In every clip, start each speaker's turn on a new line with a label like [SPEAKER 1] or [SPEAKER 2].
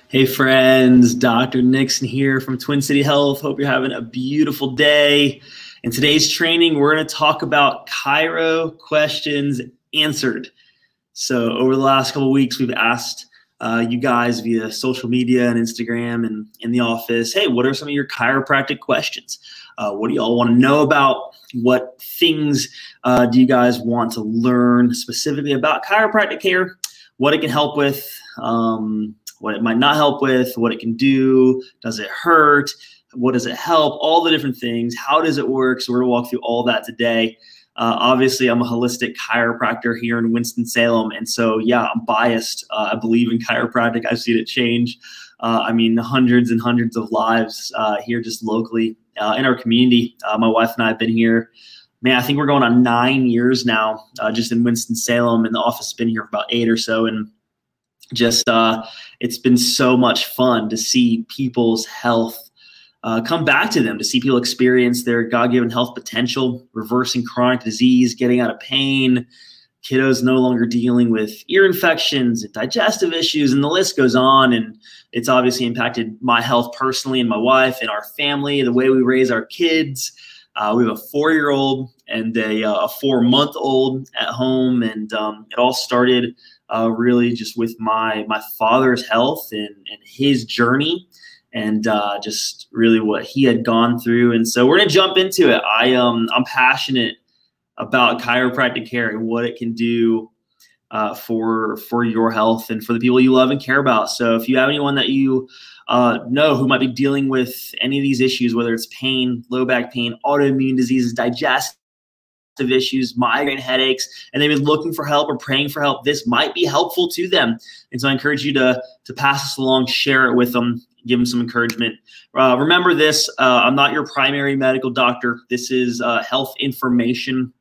[SPEAKER 1] Hey friends, Dr. Nixon here from Twin City Health. Hope you're having a beautiful day. In today's training, we're going to talk about chiro questions answered. So over the last couple of weeks, we've asked you guys via social media and Instagram and in the office, hey, what are some of your chiropractic questions? What do y'all want to know about? What things do you guys want to learn specifically about chiropractic care? What it can help with, what it might not help with, what it can do, does it hurt, what does it help, all the different things, how does it work? So we're gonna walk through all that today. Obviously, I'm a holistic chiropractor here in Winston-Salem, and so yeah, I'm biased. I believe in chiropractic. I've seen it change. I mean, hundreds and hundreds of lives here just locally in our community. My wife and I have been here. Man, I think we're going on 9 years now, just in Winston-Salem, and the office has been here for about 8 or so, and just it's been so much fun to see people's health come back to them, to see people experience their God-given health potential, reversing chronic disease, getting out of pain, kiddos no longer dealing with ear infections and digestive issues, and the list goes on. And it's obviously impacted my health personally and my wife and our family, the way we raise our kids. We have a 4-year-old and a 4-month-old at home, and it all started really just with my father's health and his journey, and just really what he had gone through. And so we're gonna jump into it. I'm passionate about chiropractic care and what it can do for your health and for the people you love and care about. So if you have anyone that you know who might be dealing with any of these issues, whether it's pain, low back pain, autoimmune diseases, digestive issues, migraine headaches, and they've been looking for help or praying for help, this might be helpful to them. And so I encourage you to pass this along, share it with them, give them some encouragement. Remember this, I'm not your primary medical doctor. This is health information.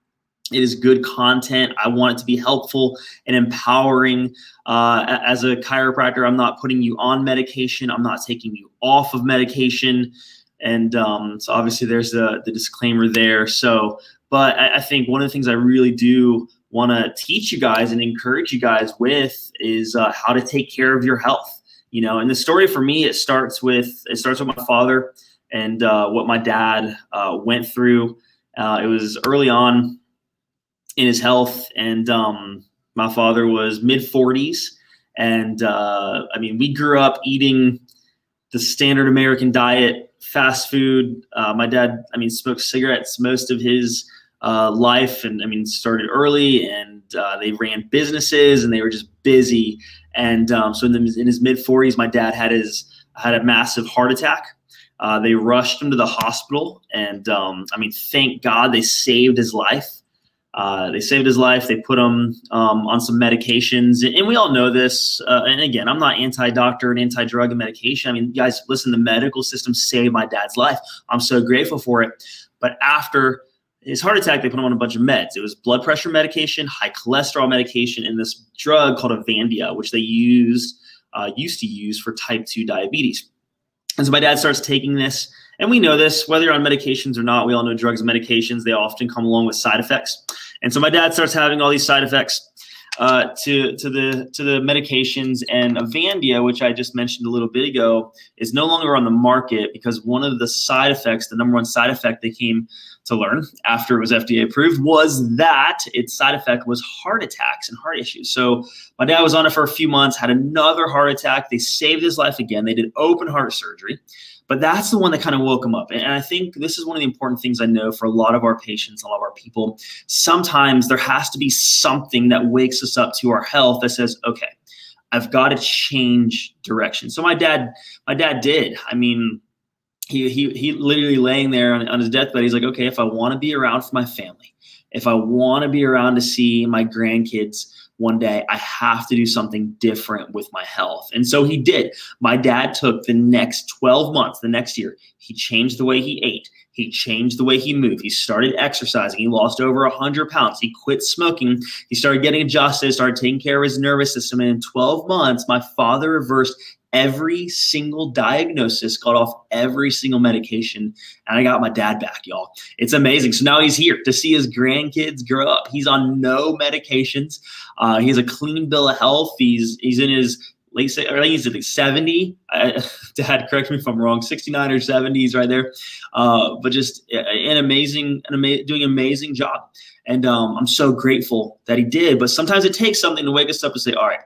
[SPEAKER 1] It is good content. I want it to be helpful and empowering. As a chiropractor, I'm not putting you on medication. I'm not taking you off of medication. And so obviously there's the disclaimer there. So, but I think one of the things I really do want to teach you guys and encourage you guys with is how to take care of your health. You know, and the story for me, it starts with my father and what my dad went through. It was early on in his health, and my father was mid-40s, and I mean, we grew up eating the standard American diet, fast food. My dad, I mean, smoked cigarettes most of his life, and I mean, started early, and they ran businesses, and they were just busy. And so in his mid-40s, my dad had a massive heart attack. They rushed him to the hospital, and I mean, thank God they saved his life. They saved his life. They put him on some medications. And we all know this. And again, I'm not anti-doctor and anti-drug and medication. I mean, guys, listen, the medical system saved my dad's life. I'm so grateful for it. But after his heart attack, they put him on a bunch of meds. It was blood pressure medication, high cholesterol medication, and this drug called Avandia, which they used to use for type 2 diabetes. And so my dad starts taking this. And we know this, whether you're on medications or not, we all know drugs and medications, they often come along with side effects. And so my dad starts having all these side effects to the medications, and Avandia, which I just mentioned a little bit ago, is no longer on the market because one of the side effects, the number one side effect they came to learn after it was FDA approved, was that its side effect was heart attacks and heart issues. So my dad was on it for a few months, had another heart attack. They saved his life again. They did open heart surgery. But that's the one that kind of woke him up. And I think this is one of the important things I know for a lot of our patients, a lot of our people. Sometimes there has to be something that wakes us up to our health that says, okay, I've got to change direction. So my dad did. I mean, he literally laying there on his deathbed, he's like, okay, if I want to be around for my family, if I want to be around to see my grandkids one day, I have to do something different with my health. And so he did. My dad took the next 12 months, the next year, he changed the way he ate. He changed the way he moved. He started exercising. He lost over 100 pounds. He quit smoking. He started getting adjusted, started taking care of his nervous system. And in 12 months, my father reversed every single diagnosis, got off every single medication, and I got my dad back, y'all. It's amazing. So now he's here to see his grandkids grow up. He's on no medications. He has a clean bill of health. He's in his I think he's like 70. Dad, correct me if I'm wrong, 69 or 70s right there. But just doing an amazing job. And I'm so grateful that he did. But sometimes it takes something to wake us up and say, all right,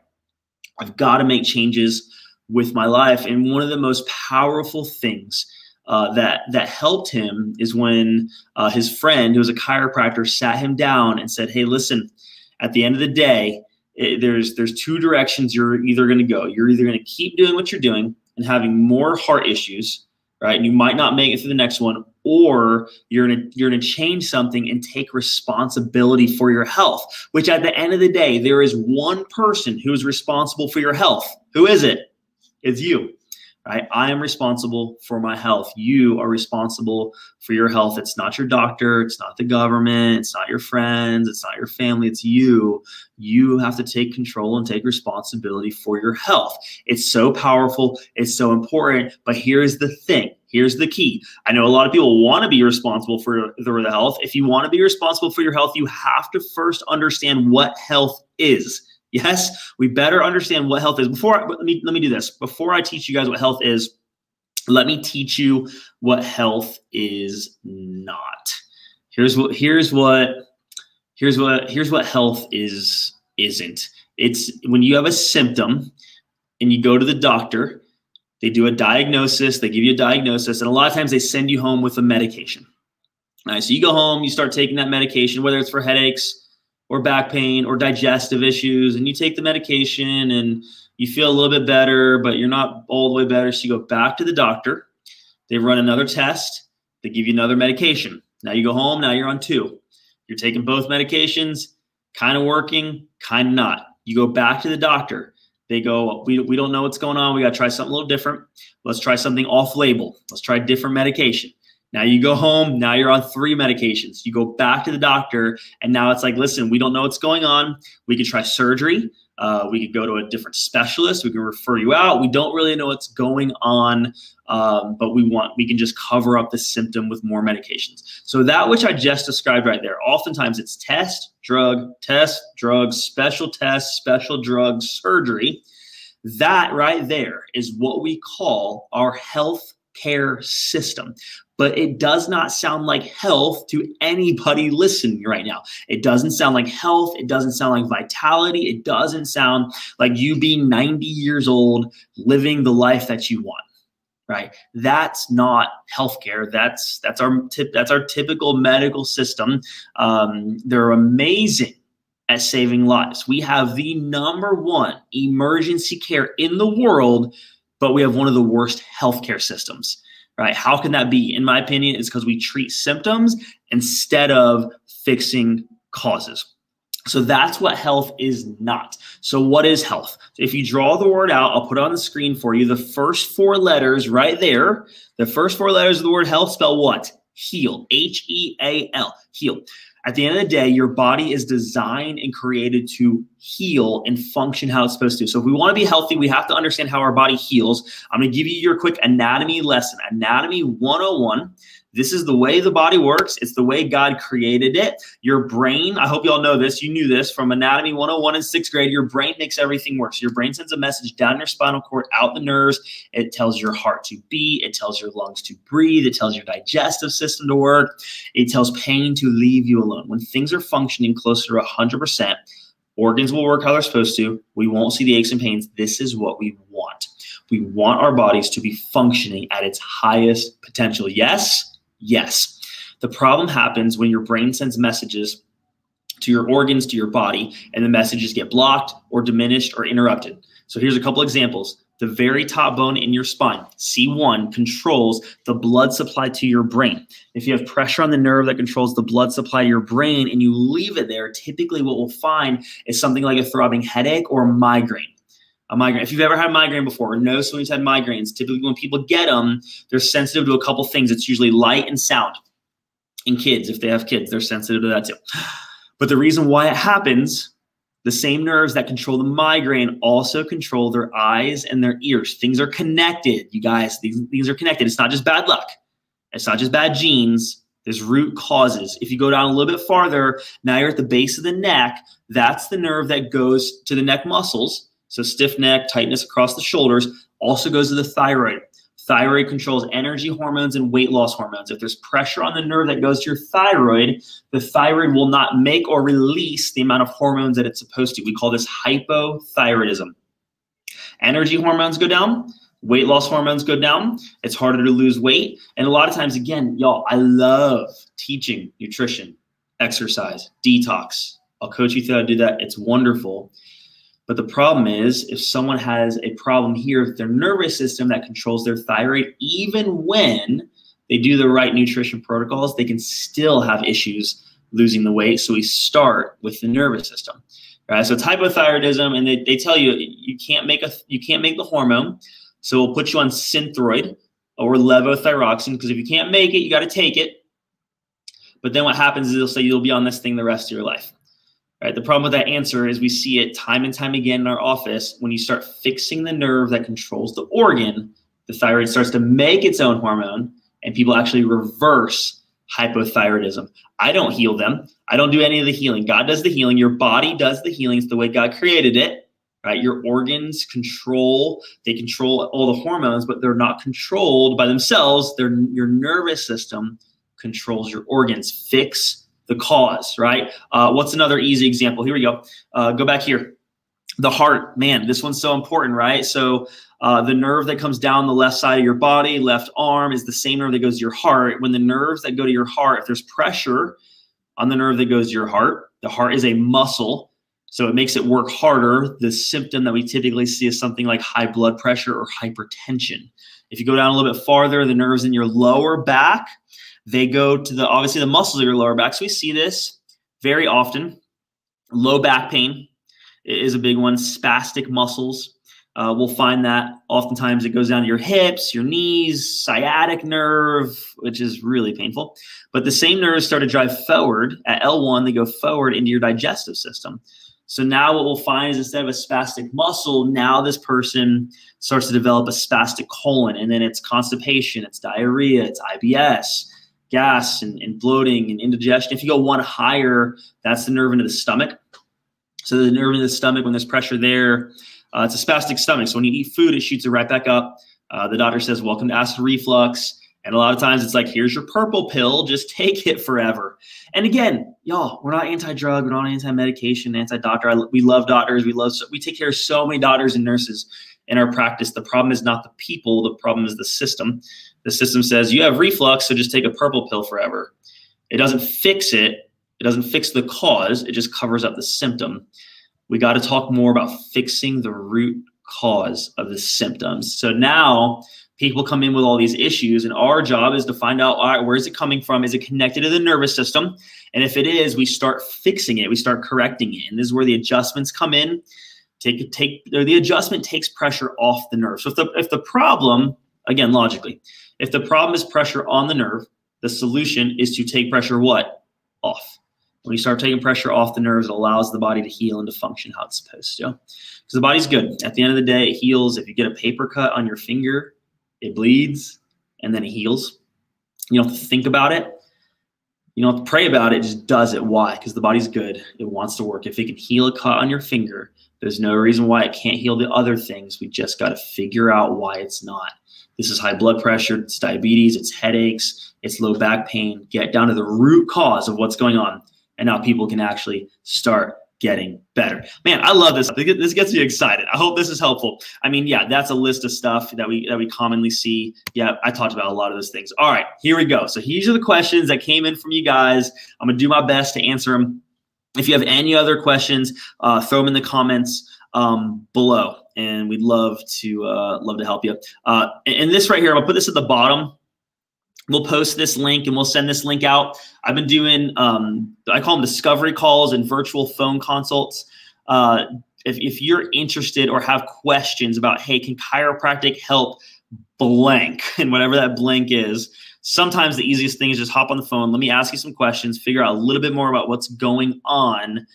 [SPEAKER 1] I've got to make changes with my life. And one of the most powerful things that helped him is when his friend, who was a chiropractor, sat him down and said, hey, listen, at the end of the day, there's two directions you're either going to go. You're either going to keep doing what you're doing and having more heart issues, right? And you might not make it through the next one, or you're gonna change something and take responsibility for your health, which at the end of the day, there is one person who is responsible for your health. Who is it? It's you. Right? I am responsible for my health. You are responsible for your health. It's not your doctor. It's not the government. It's not your friends. It's not your family. It's you. You have to take control and take responsibility for your health. It's so powerful. It's so important. But here's the thing. Here's the key. I know a lot of people want to be responsible for the health. If you want to be responsible for your health, you have to first understand what health is. Yes, we better understand what health is. Let me do this. Before I teach you guys what health is, let me teach you what health is not. Here's what health isn't. It's when you have a symptom and you go to the doctor, they do a diagnosis, they give you a diagnosis, and a lot of times they send you home with a medication. All right, so you go home, you start taking that medication, whether it's for headaches or back pain or digestive issues, and you take the medication and you feel a little bit better, but you're not all the way better. So you go back to the doctor, they run another test, they give you another medication. Now you go home, now you're on 2. You're taking both medications, kind of working, kind of not. You go back to the doctor. They go, we don't know what's going on. We got to try something a little different. Let's try something off-label. Let's try different medication. Now you go home, now you're on 3 medications. You go back to the doctor, and now it's like, listen, we don't know what's going on. We could try surgery. We could go to a different specialist. We can refer you out. We don't really know what's going on, but we can just cover up the symptom with more medications. So that which I just described right there, oftentimes it's test, drug, special test, special drug, surgery. That right there is what we call our health care system. But it does not sound like health to anybody listening right now. It doesn't sound like health. It doesn't sound like vitality. It doesn't sound like you being 90 years old, living the life that you want, right? That's not healthcare. That's our typical medical system. They're amazing at saving lives. We have the #1 emergency care in the world, but we have one of the worst healthcare systems. Right? How can that be? In my opinion, it's because we treat symptoms instead of fixing causes. So that's what health is not. So what is health? If you draw the word out, I'll put it on the screen for you. The first 4 letters right there, the first 4 letters of the word health spell what? Heal. H-E-A-L. Heal. At the end of the day, your body is designed and created to heal and function how it's supposed to. So if we want to be healthy, we have to understand how our body heals. I'm going to give you your quick anatomy lesson. Anatomy 101. This is the way the body works. It's the way God created it. Your brain, I hope you all know this. You knew this from Anatomy 101 in 6th grade. Your brain makes everything work. So your brain sends a message down your spinal cord, out the nerves. It tells your heart to beat. It tells your lungs to breathe. It tells your digestive system to work. It tells pain to leave you alone. When things are functioning closer to 100%, organs will work how they're supposed to. We won't see the aches and pains. This is what we want. We want our bodies to be functioning at its highest potential. Yes? Yes. The problem happens when your brain sends messages to your organs, to your body, and the messages get blocked or diminished or interrupted. So here's a couple examples. The very top bone in your spine, C1, controls the blood supply to your brain. If you have pressure on the nerve that controls the blood supply to your brain and you leave it there, typically what we'll find is something like a throbbing headache or a migraine. A migraine. If you've ever had a migraine before or know someone who's had migraines, typically when people get them, they're sensitive to a couple things. It's usually light and sound. In kids, if they have kids, they're sensitive to that too. But the reason why it happens, the same nerves that control the migraine also control their eyes and their ears. Things are connected, you guys. These are connected. It's not just bad luck. It's not just bad genes. There's root causes. If you go down a little bit farther, now you're at the base of the neck. That's the nerve that goes to the neck muscles. So stiff neck, tightness across the shoulders also goes to the thyroid. Thyroid controls energy hormones and weight loss hormones. If there's pressure on the nerve that goes to your thyroid, the thyroid will not make or release the amount of hormones that it's supposed to. We call this hypothyroidism. Energy hormones go down. Weight loss hormones go down. It's harder to lose weight. And a lot of times, again, y'all, I love teaching nutrition, exercise, detox. I'll coach you through how to do that. It's wonderful. But the problem is, if someone has a problem here with their nervous system that controls their thyroid, even when they do the right nutrition protocols, they can still have issues losing the weight. So we start with the nervous system, right? So it's hypothyroidism, and they tell you you can't make the hormone. So we'll put you on Synthroid or levothyroxine, because if you can't make it, you got to take it. But then what happens is they'll say you'll be on this thing the rest of your life. Right? The problem with that answer is we see it time and time again in our office. When you start fixing the nerve that controls the organ, the thyroid starts to make its own hormone, and people actually reverse hypothyroidism. I don't heal them. I don't do any of the healing. God does the healing. Your body does the healing. It's the way God created it. Right? Your organs control all the hormones, but they're not controlled by themselves. Your nervous system controls your organs. Fix the cause, right? What's another easy example? Here we go. Go back here. The heart, man, this one's so important, right? So the nerve that comes down the left side of your body, left arm, is the same nerve that goes to your heart. When the nerves that go to your heart, if there's pressure on the nerve that goes to your heart, the heart is a muscle, so it makes it work harder. The symptom that we typically see is something like high blood pressure or hypertension. If you go down a little bit farther, the nerves in your lower back, they go to obviously the muscles of your lower back. So we see this very often. Low back pain is a big one. Spastic muscles. We'll find that oftentimes it goes down to your hips, your knees, sciatic nerve, which is really painful. But the same nerves start to drive forward. At L1, they go forward into your digestive system. So now what we'll find is instead of a spastic muscle, now this person starts to develop a spastic colon, and then it's constipation, it's diarrhea, it's IBS, gas and bloating and indigestion. If you go one higher, that's the nerve into the stomach. So the nerve into the stomach, when there's pressure there, it's a spastic stomach. So when you eat food, it shoots it right back up. The doctor says, welcome to acid reflux. And a lot of times it's like, here's your purple pill, just take it forever. And again, y'all, we're not anti-drug, we're not anti-medication, anti-doctor. We love doctors. We take care of so many doctors and nurses in our practice. The problem is not the people, the problem is the system. The system says you have reflux, so just take a purple pill forever. It doesn't fix it. It doesn't fix the cause. It just covers up the symptom. We got to talk more about fixing the root cause of the symptoms. So now people come in with all these issues, and our job is to find out, all right, where is it coming from? Is it connected to the nervous system? And if it is, we start fixing it. We start correcting it. And this is where the adjustments come in. The adjustment takes pressure off the nerve. So if the problem, again, logically, if the problem is pressure on the nerve, the solution is to take pressure what? Off. When you start taking pressure off the nerves, it allows the body to heal and to function how it's supposed to. Because the body's good. At the end of the day, it heals. If you get a paper cut on your finger, it bleeds, and then it heals. You don't have to think about it. You don't have to pray about it. It just does it. Why? Because the body's good. It wants to work. If it can heal a cut on your finger, there's no reason why it can't heal the other things. We just got to figure out why it's not. This is high blood pressure, it's diabetes, it's headaches, it's low back pain. Get down to the root cause of what's going on. And now people can actually start getting better. Man, I love this. This gets me excited. I hope this is helpful. I mean, yeah, that's a list of stuff that we commonly see. Yeah, I talked about a lot of those things. All right, here we go. So these are the questions that came in from you guys. I'm going to do my best to answer them. If you have any other questions, throw them in the comments below, and we'd love to help you. And this right here, I'll put this at the bottom. We'll post this link and we'll send this link out. I've been doing, I call them discovery calls and virtual phone consults. If you're interested or have questions about, hey, can chiropractic help blank, and whatever that blank is, sometimes the easiest thing is just hop on the phone. Let me ask you some questions, figure out a little bit more about what's going on.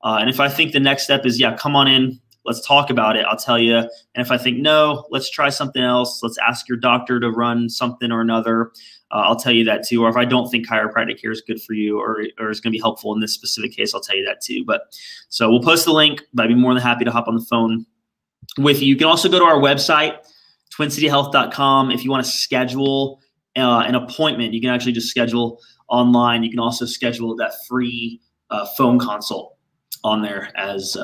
[SPEAKER 1] And if I think the next step is, yeah, come on in, let's talk about it, I'll tell you. And if I think, no, let's try something else, let's ask your doctor to run something or another, I'll tell you that too. Or if I don't think chiropractic here is good for you or is going to be helpful in this specific case, I'll tell you that too. But so we'll post the link, but I'd be more than happy to hop on the phone with you. You can also go to our website, twincityhealth.com. If you want to schedule an appointment, you can actually just schedule online. You can also schedule that free phone consult on there as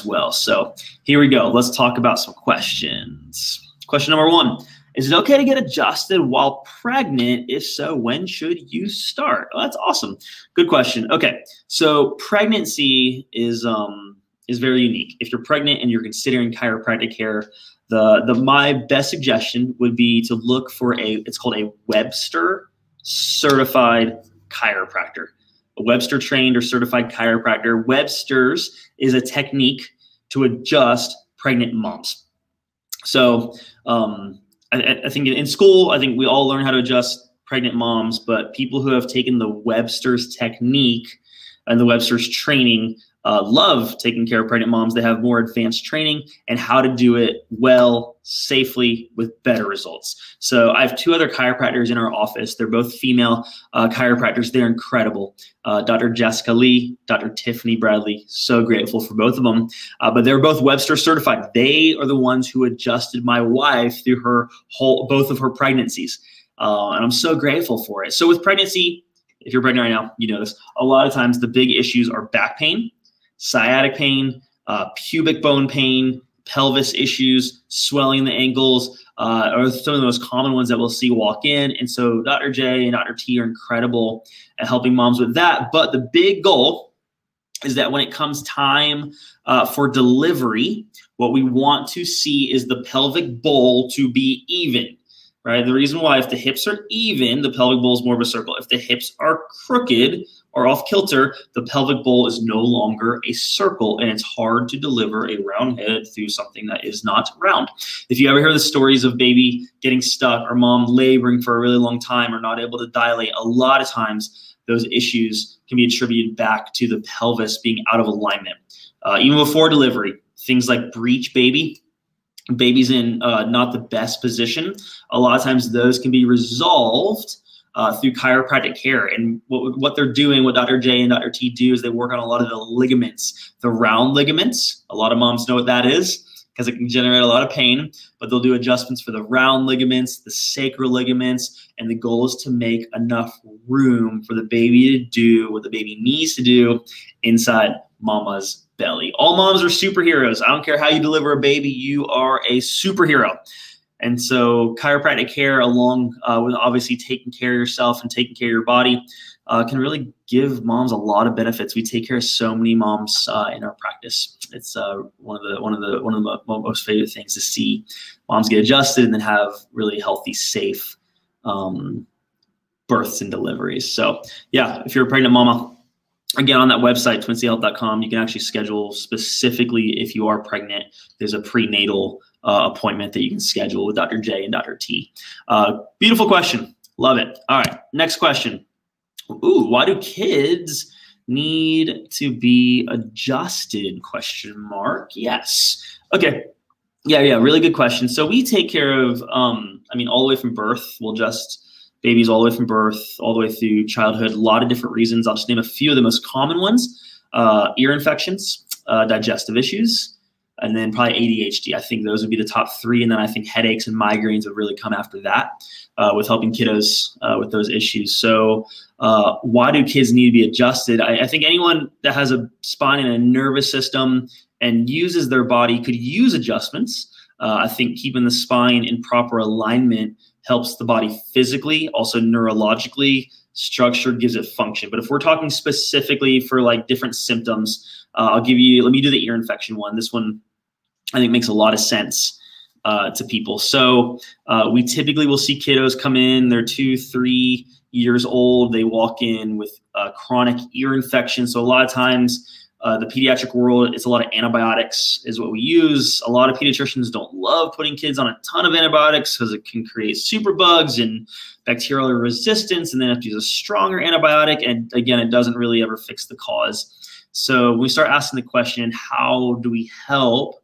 [SPEAKER 1] well. So here we go. Let's talk about some questions. Question number 1. Is it okay to get adjusted while pregnant? If so, when should you start? Oh, that's awesome. Good question. Okay, so pregnancy is very unique. If you're pregnant and you're considering chiropractic care, my best suggestion would be to look for it's called a Webster certified chiropractor. A Webster trained or certified chiropractor. Webster's is a technique to adjust pregnant moms. So I think in school, I think we all learn how to adjust pregnant moms, but people who have taken the Webster's technique and the Webster's training love taking care of pregnant moms. They have more advanced training and how to do it well, safely, with better results. So I have 2 other chiropractors in our office. They're both female chiropractors. They're incredible. Dr. Jessica Lee, Dr. Tiffany Bradley. So grateful for both of them. But they're both Webster certified. They are the ones who adjusted my wife through both of her pregnancies. And I'm so grateful for it. So with pregnancy, if you're pregnant right now, you know this. A lot of times the big issues are back pain, sciatic pain, pubic bone pain, pelvis issues, swelling in the ankles, are some of the most common ones that we'll see walk in. And so Dr. J and Dr. T are incredible at helping moms with that. But the big goal is that when it comes time for delivery, what we want to see is the pelvic bowl to be even. Right? The reason why, if the hips are even, the pelvic bowl is more of a circle. If the hips are crooked or off kilter, the pelvic bowl is no longer a circle, and it's hard to deliver a round head through something that is not round. If you ever hear the stories of baby getting stuck or mom laboring for a really long time or not able to dilate, a lot of times those issues can be attributed back to the pelvis being out of alignment. Even before delivery, things like breech baby's in not the best position. A lot of times those can be resolved through chiropractic care. And what they're doing, what Dr. J and Dr. T do, is they work on a lot of the ligaments, the round ligaments. A lot of moms know what that is because it can generate a lot of pain, but they'll do adjustments for the round ligaments, the sacral ligaments, and the goal is to make enough room for the baby to do what the baby needs to do inside mama's belly. All moms are superheroes. I don't care how you deliver a baby, you are a superhero. And so chiropractic care, along with obviously taking care of yourself and taking care of your body, can really give moms a lot of benefits. We take care of so many moms in our practice. It's one of the most favorite things to see moms get adjusted and then have really healthy, safe births and deliveries. So yeah, if you're a pregnant mama, again, on that website, twincityhealth.com, you can actually schedule specifically if you are pregnant. There's a prenatal appointment that you can schedule with Dr. J and Dr. T. Beautiful question. Love it. All right, next question. Ooh, why do kids need to be adjusted? Question mark. Yes. Okay. Yeah, really good question. So we take care of, all the way from birth. We'll adjust babies all the way from birth, all the way through childhood, a lot of different reasons. I'll just name a few of the most common ones: ear infections, digestive issues, and then probably ADHD. I think those would be the top 3. And then I think headaches and migraines would really come after that with helping kiddos with those issues. So why do kids need to be adjusted? I think anyone that has a spine and a nervous system and uses their body could use adjustments. I think keeping the spine in proper alignment helps the body physically, also neurologically. Structure gives it function. But if we're talking specifically for like different symptoms, let me do the ear infection one. This one I think makes a lot of sense to people. So we typically will see kiddos come in, they're 2-3 years old. They walk in with chronic ear infection. So a lot of times the pediatric world, it's a lot of antibiotics is what we use. A lot of pediatricians don't love putting kids on a ton of antibiotics because it can create superbugs and bacterial resistance, and then have to use a stronger antibiotic. And again, it doesn't really ever fix the cause. So when we start asking the question, how do we help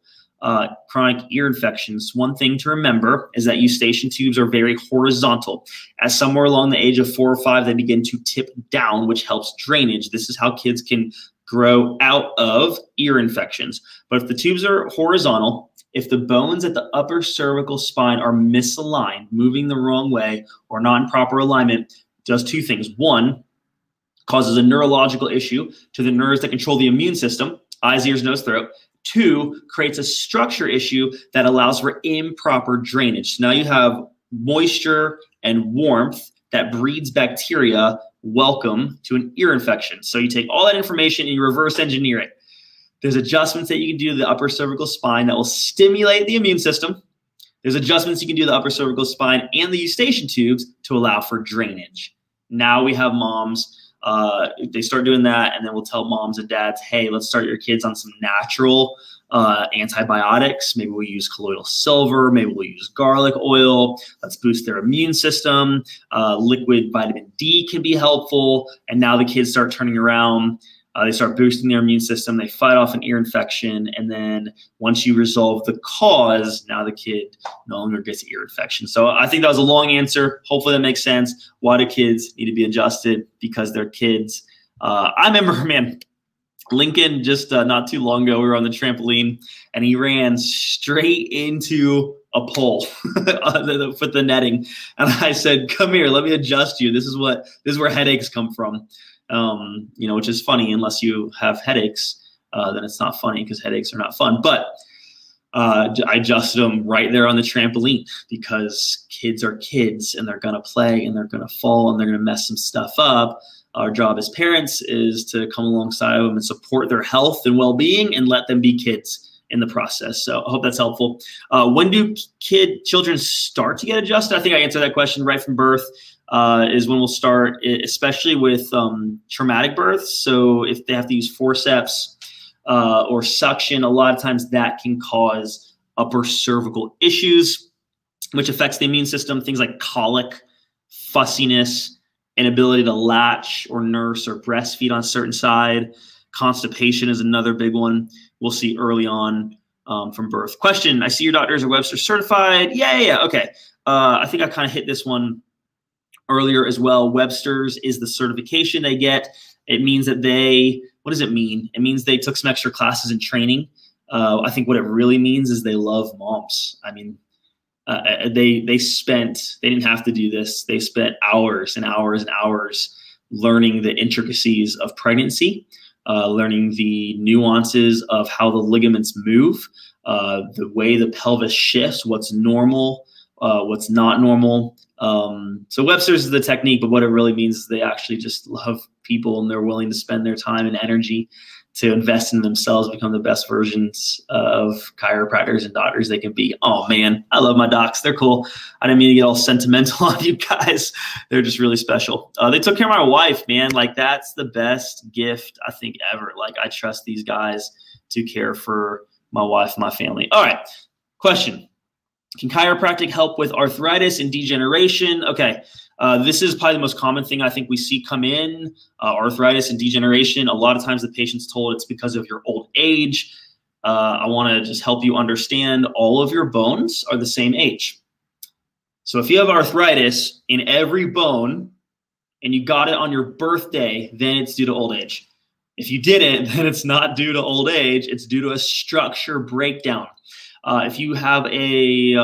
[SPEAKER 1] chronic ear infections? One thing to remember is that eustachian tubes are very horizontal. At somewhere along the age of 4 or 5, they begin to tip down, which helps drainage. This is how kids can grow out of ear infections. But if the tubes are horizontal, if the bones at the upper cervical spine are misaligned, moving the wrong way, or not in proper alignment, does two things. One, causes a neurological issue to the nerves that control the immune system, eyes, ears, nose, throat. Two, creates a structure issue that allows for improper drainage. So now you have moisture and warmth that breeds bacteria. Welcome to an ear infection. So you take all that information and you reverse engineer it. There's adjustments that you can do to the upper cervical spine that will stimulate the immune system. There's adjustments you can do to the upper cervical spine and the eustachian tubes to allow for drainage. Now we have moms, they start doing that, and then we'll tell moms and dads, hey, let's start your kids on some natural antibiotics. Maybe we'll use colloidal silver. Maybe we'll use garlic oil. Let's boost their immune system. Liquid vitamin D can be helpful. And now the kids start turning around. They start boosting their immune system. They fight off an ear infection. And then once you resolve the cause, now the kid no longer gets ear infection. So I think that was a long answer. Hopefully that makes sense. Why do kids need to be adjusted? Because they're kids. I remember, man, Lincoln just not too long ago, we were on the trampoline and he ran straight into a pole with the netting. And I said, come here, let me adjust you. This is where headaches come from. You know, which is funny. Unless you have headaches, then it's not funny because headaches are not fun. But I adjusted them right there on the trampoline because kids are kids and they're going to play and they're going to fall and they're going to mess some stuff up. Our job as parents is to come alongside of them and support their health and well-being and let them be kids in the process. So I hope that's helpful. When do children start to get adjusted? I think I answered that question right from birth. Is when we'll start, especially with traumatic births. So if they have to use forceps or suction, a lot of times that can cause upper cervical issues, which affects the immune system. Things like colic, fussiness, inability to latch or nurse or breastfeed on a certain side. Constipation is another big one we'll see early on from birth. Question, I see your doctors are Webster certified. Yeah. Okay. I think I kind of hit this one earlier as well. Webster's is the certification they get. It means that what does it mean? It means they took some extra classes in training. I think what it really means is they love moms. I mean, they didn't have to do this. They spent hours and hours and hours learning the intricacies of pregnancy, learning the nuances of how the ligaments move, the way the pelvis shifts, what's normal, what's not normal. So Webster's is the technique, but what it really means is they actually just love people and they're willing to spend their time and energy to invest in themselves, become the best versions of chiropractors and doctors they can be. Oh man, I love my docs. They're cool. I didn't mean to get all sentimental on you guys. They're just really special. They took care of my wife, man. Like that's the best gift I think ever. Like I trust these guys to care for my wife and my family. All right, question. Can chiropractic help with arthritis and degeneration? Okay, this is probably the most common thing I think we see come in, arthritis and degeneration. A lot of times the patient's told it's because of your old age. I want to just help you understand all of your bones are the same age. So if you have arthritis in every bone and you got it on your birthday, then it's due to old age. If you didn't, then it's not due to old age. It's due to a structure breakdown. If you have a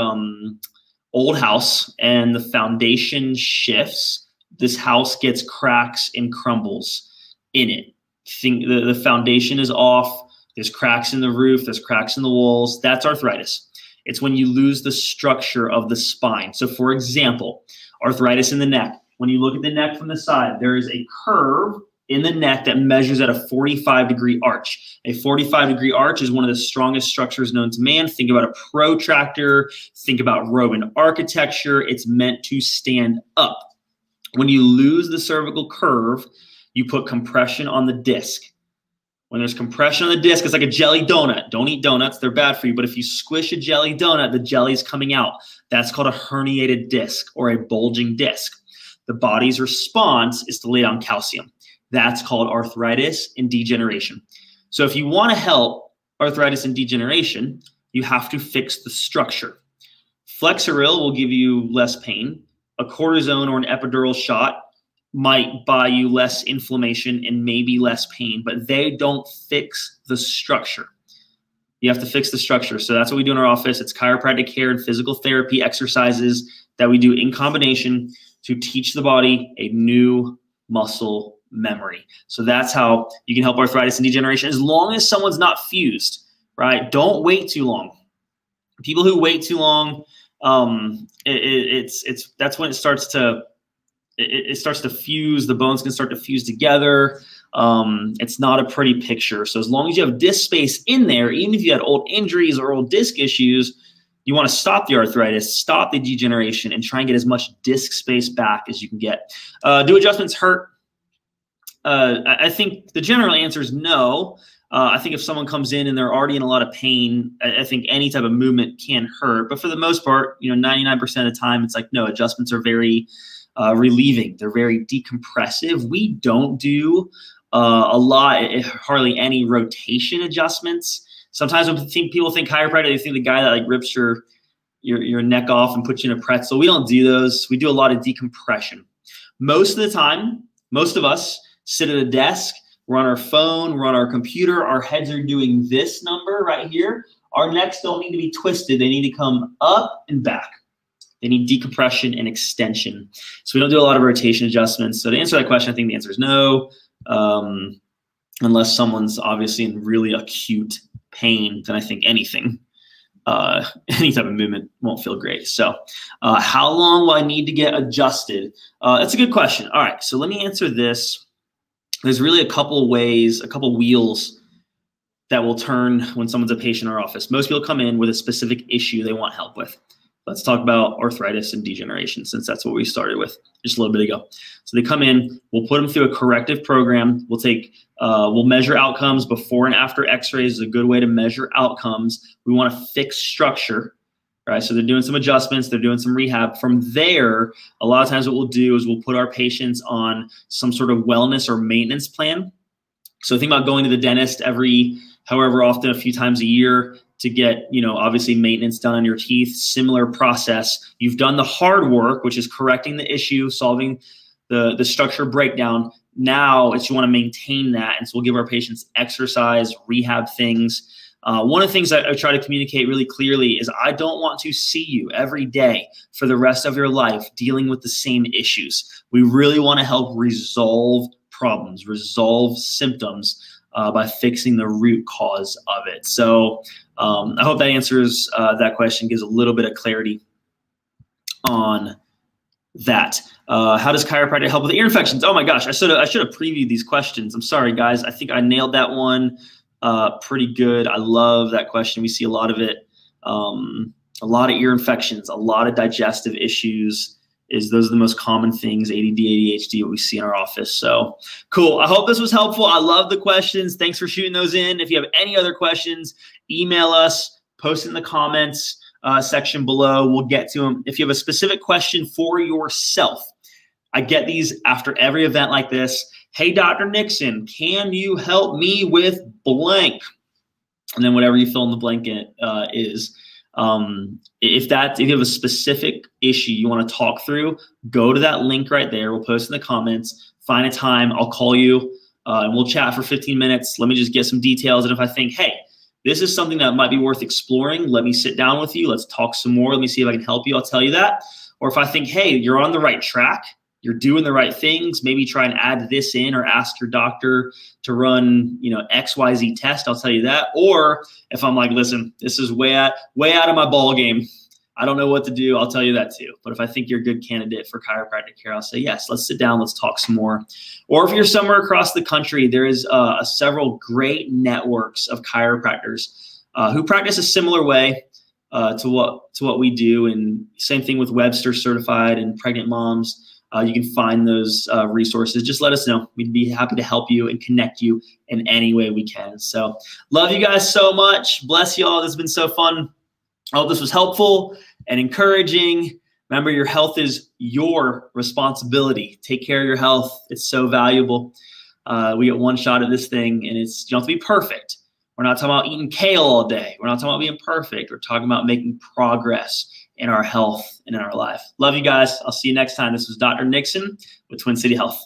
[SPEAKER 1] old house and the foundation shifts, this house gets cracks and crumbles in it. Think the foundation is off. There's cracks in the roof. There's cracks in the walls. That's arthritis. It's when you lose the structure of the spine. So for example, arthritis in the neck. When you look at the neck from the side, there is a curve in the neck that measures at a 45-degree arch. A 45-degree arch is one of the strongest structures known to man. Think about a protractor. Think about Roman architecture. It's meant to stand up. When you lose the cervical curve, you put compression on the disc. When there's compression on the disc, it's like a jelly donut. Don't eat donuts. They're bad for you. But if you squish a jelly donut, the jelly is coming out. That's called a herniated disc or a bulging disc. The body's response is to lay down calcium. That's called arthritis and degeneration. So if you want to help arthritis and degeneration, you have to fix the structure. Flexeril will give you less pain. A cortisone or an epidural shot might buy you less inflammation and maybe less pain, but they don't fix the structure. You have to fix the structure. So that's what we do in our office. It's chiropractic care and physical therapy exercises that we do in combination to teach the body a new muscle memory. So that's how you can help arthritis and degeneration, as long as someone's not fused, right? Don't wait too long. People who wait too long, that's when it starts to fuse. The bones can start to fuse together. It's not a pretty picture. So as long as you have disc space in there, even if you had old injuries or old disc issues, you want to stop the arthritis, stop the degeneration, and try and get as much disc space back as you can get. Do adjustments hurt? I think the general answer is no. I think if someone comes in and they're already in a lot of pain, I think any type of movement can hurt. But for the most part, 99% of the time, it's like, no, adjustments are very relieving. They're very decompressive. We don't do a lot, hardly any rotation adjustments. Sometimes when people think chiropractic, they think the guy that like rips your neck off and puts you in a pretzel. We don't do those. We do a lot of decompression. Most of the time, most of us sit at a desk, we're on our phone, we're on our computer, our heads are doing this number right here. Our necks don't need to be twisted. They need to come up and back. They need decompression and extension. So we don't do a lot of rotation adjustments. So to answer that question, I think the answer is no. Unless someone's obviously in really acute pain, then I think anything, any type of movement won't feel great. So how long will I need to get adjusted? That's a good question. All right, so let me answer this. There's really a couple of ways, a couple of wheels that will turn when someone's a patient in our office. Most people come in with a specific issue they want help with. Let's talk about arthritis and degeneration, since that's what we started with just a little bit ago. So they come in, we'll put them through a corrective program. We'll measure outcomes. Before and after x-rays is a good way to measure outcomes. We want to fix structure, right? So they're doing some adjustments, they're doing some rehab. From there, a lot of times what we'll do is we'll put our patients on some sort of wellness or maintenance plan. So think about going to the dentist however often, a few times a year, to get, obviously maintenance done on your teeth. Similar process. You've done the hard work, which is correcting the issue, solving the structure breakdown. Now you want to maintain that. And so we'll give our patients exercise, rehab things. One of the things I try to communicate really clearly is I don't want to see you every day for the rest of your life dealing with the same issues. We really want to help resolve problems, resolve symptoms by fixing the root cause of it. So I hope that answers that question, gives a little bit of clarity on that. How does chiropractic help with ear infections? Oh my gosh, I should have previewed these questions. I'm sorry, guys. I think I nailed that one pretty good. I love that question. We see a lot of it. A lot of ear infections, a lot of digestive issues. Those are the most common things, ADD, ADHD, what we see in our office. So cool. I hope this was helpful. I love the questions. Thanks for shooting those in. If you have any other questions, email us, post in the comments section below. We'll get to them. If you have a specific question for yourself, I get these after every event like this. Hey, Dr. Nixon, can you help me with blank? And then whatever you fill in the blank is. If you have a specific issue you want to talk through, go to that link right there. We'll post in the comments, find a time. I'll call you and we'll chat for 15 minutes. Let me just get some details. And if I think, hey, this is something that might be worth exploring, let me sit down with you. Let's talk some more. Let me see if I can help you. I'll tell you that. Or if I think, hey, you're on the right track, you're doing the right things, maybe try and add this in or ask your doctor to run, XYZ test, I'll tell you that. Or if I'm like, listen, this is way out of my ball game, I don't know what to do, I'll tell you that too. But if I think you're a good candidate for chiropractic care, I'll say, yes, let's sit down, let's talk some more. Or if you're somewhere across the country, there is several great networks of chiropractors who practice a similar way to what we do. And same thing with Webster certified and pregnant moms. You can find those resources. Just let us know. We'd be happy to help you and connect you in any way we can. So love you guys so much. Bless you all. This has been so fun. I hope this was helpful and encouraging. Remember, your health is your responsibility. Take care of your health. It's so valuable. We get one shot at this thing, and you don't have to be perfect. We're not talking about eating kale all day. We're not talking about being perfect. We're talking about making progress in our health and in our life. Love you guys. I'll see you next time. This was Dr. Nixon with Twin City Health.